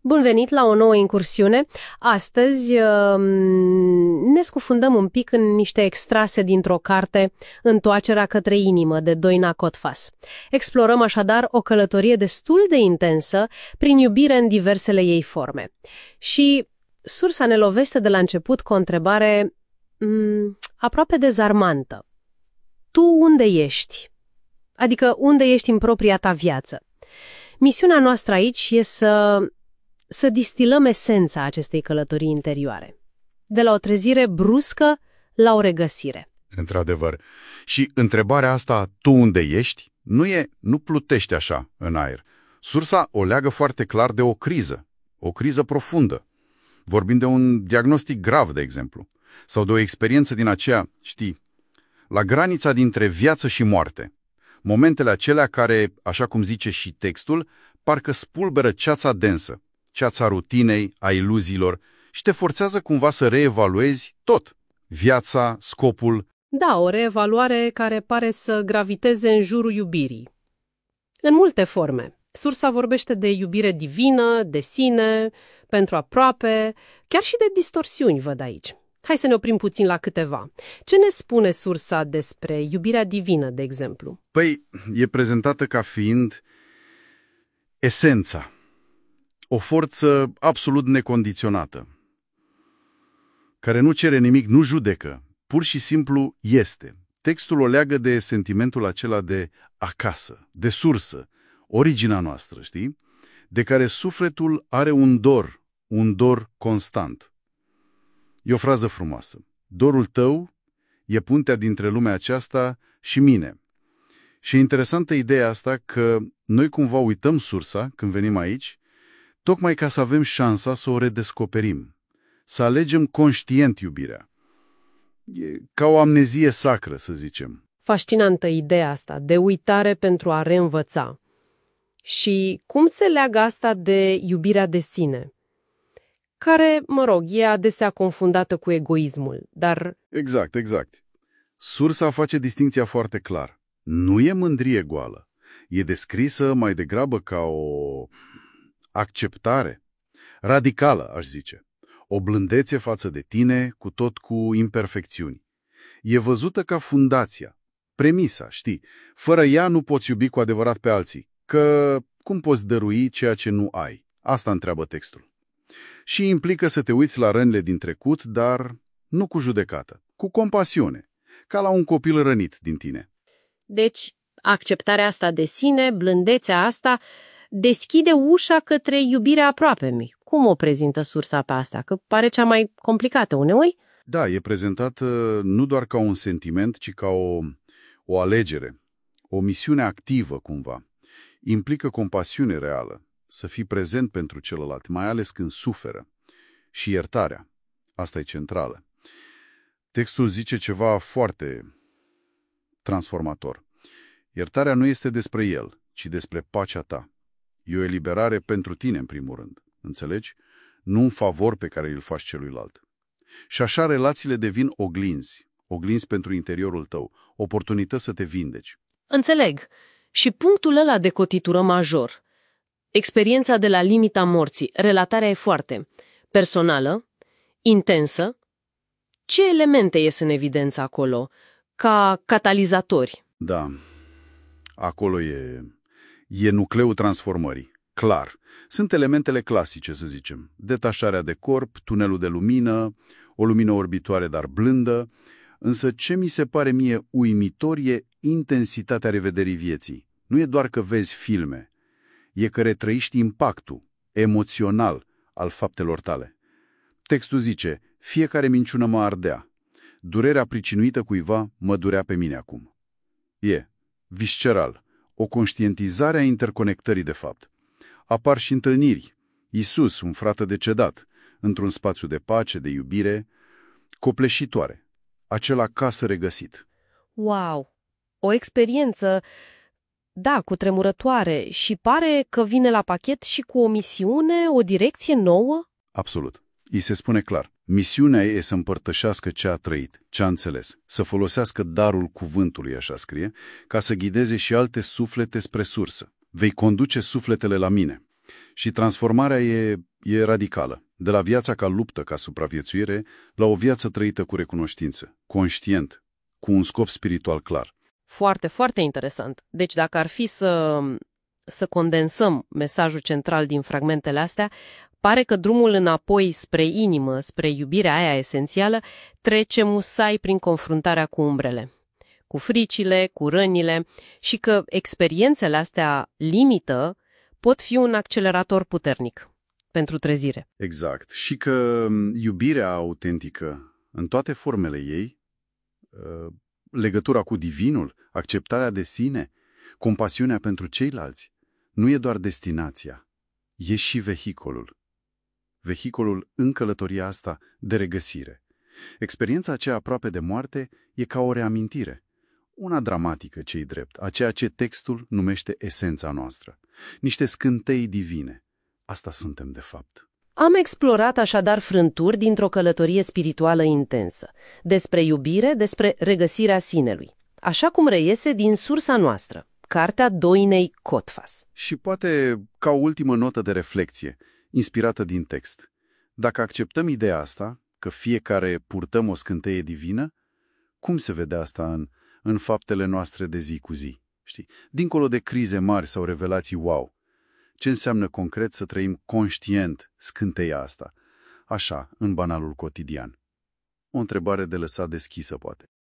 Bun venit la o nouă incursiune. Astăzi ne scufundăm un pic în niște extrase dintr-o carte, Întoarcerea către inimă, de Doina Kotfas. Explorăm așadar o călătorie destul de intensă prin iubire în diversele ei forme. Și sursa ne lovește de la început cu o întrebare aproape dezarmantă. Tu unde ești? Adică unde ești în propria ta viață? Misiunea noastră aici e să distilăm esența acestei călătorii interioare. De la o trezire bruscă la o regăsire. Într-adevăr. Și întrebarea asta, tu unde ești, nu plutește așa în aer. Sursa o leagă foarte clar de o criză profundă. Vorbim de un diagnostic grav, de exemplu, sau de o experiență din aceea, la granița dintre viață și moarte. Momentele acelea care, așa cum zice și textul, parcă spulberă ceața densă, ceața rutinei, a iluziilor și te forțează cumva să reevaluezi tot. Viața, scopul. Da, o reevaluare care pare să graviteze în jurul iubirii. În multe forme. Sursa vorbește de iubire divină, de sine, pentru aproape, chiar și de distorsiuni văd aici. Hai să ne oprim puțin la câteva. Ce ne spune sursa despre iubirea divină, de exemplu? Păi, e prezentată ca fiind esența, o forță absolut necondiționată, care nu cere nimic, nu judecă, pur și simplu este. Textul o leagă de sentimentul acela de acasă, de sursă, originea noastră, știi? De care sufletul are un dor constant. E o frază frumoasă. Dorul tău e puntea dintre lumea aceasta și mine. Și e interesantă ideea asta că noi cumva uităm sursa când venim aici, tocmai ca să avem șansa să o redescoperim, să alegem conștient iubirea. E ca o amnezie sacră, să zicem. Fascinantă ideea asta, de uitare pentru a reînvăța. Și cum se leagă asta de iubirea de sine? Care, e adesea confundată cu egoismul, dar... Exact. Sursa face distinția foarte clar. Nu e mândrie goală. E descrisă mai degrabă ca o acceptare radicală, aș zice. O blândețe față de tine, cu imperfecțiuni. E văzută ca fundația, premisa, știi. Fără ea nu poți iubi cu adevărat pe alții. Că cum poți dărui ceea ce nu ai? Asta întreabă textul. Și implică să te uiți la rănile din trecut, dar nu cu judecată, cu compasiune, ca la un copil rănit din tine. Deci, acceptarea asta de sine, blândețea asta, deschide ușa către iubirea aproapemi. Cum o prezintă sursa pe asta? Că pare cea mai complicată uneori? Da, e prezentată nu doar ca un sentiment, ci ca o alegere, o misiune activă cumva. Implică compasiune reală, să fii prezent pentru celălalt, mai ales când suferă. Și iertarea. Asta e centrală. Textul zice ceva foarte transformator. Iertarea nu este despre el, ci despre pacea ta. E o eliberare pentru tine, în primul rând. Înțelegi? Nu un favor pe care îl faci celuilalt. Și așa relațiile devin oglinzi pentru interiorul tău, oportunități să te vindeci. Înțeleg. Și punctul ăla de cotitură major. Experiența de la limita morții, relatarea e foarte personală, intensă. Ce elemente ies în evidență acolo, ca catalizatori? Da, acolo e nucleul transformării, clar. Sunt elementele clasice, să zicem. Detașarea de corp, tunelul de lumină, o lumină orbitoare, dar blândă. Însă ce mi se pare mie uimitor e intensitatea revederii vieții. Nu e doar că vezi filme, e că retrăiești impactul emoțional al faptelor tale. Textul zice, fiecare minciună mă ardea. Durerea pricinuită cuiva mă durea pe mine acum. E visceral, o conștientizare a interconectării de fapt. Apar și întâlniri. Iisus, un frate decedat, într-un spațiu de pace, de iubire, copleșitoare. Acel acasă regăsit. Wow! O experiență, da, cutremurătoare și pare că vine la pachet și cu o misiune, o direcție nouă? Absolut. Îi se spune clar. Misiunea ei e să împărtășească ce a trăit, ce a înțeles, să folosească darul cuvântului, așa scrie, ca să ghideze și alte suflete spre sursă. Vei conduce sufletele la mine. Și transformarea e e radicală. De la viața ca luptă, ca supraviețuire, la o viață trăită cu recunoștință, conștient, cu un scop spiritual clar. Foarte, foarte interesant. Deci dacă ar fi să condensăm mesajul central din fragmentele astea, pare că drumul înapoi spre inimă, spre iubirea aia esențială, trece musai prin confruntarea cu umbrele, cu fricile, cu rănile și că experiențele astea limită pot fi un accelerator puternic pentru trezire. Exact. Și că iubirea autentică, în toate formele ei, legătura cu divinul, acceptarea de sine, compasiunea pentru ceilalți, nu e doar destinația, e și vehiculul. Vehiculul în călătoria asta de regăsire. Experiența aceea aproape de moarte e ca o reamintire, una dramatică ce-i drept, a ceea ce textul numește esența noastră. Niște scântei divine. Asta suntem de fapt. Am explorat așadar frânturi dintr-o călătorie spirituală intensă, despre iubire, despre regăsirea sinelui, așa cum reiese din sursa noastră, Cartea Doinei Cotfas. Și poate ca o ultimă notă de reflexie, inspirată din text. Dacă acceptăm ideea asta, că fiecare purtăm o scânteie divină, cum se vede asta în faptele noastre de zi cu zi? Știi? Dincolo de crize mari sau revelații wow, ce înseamnă concret să trăim conștient scânteia asta, așa, în banalul cotidian? O întrebare de lăsat deschisă, poate.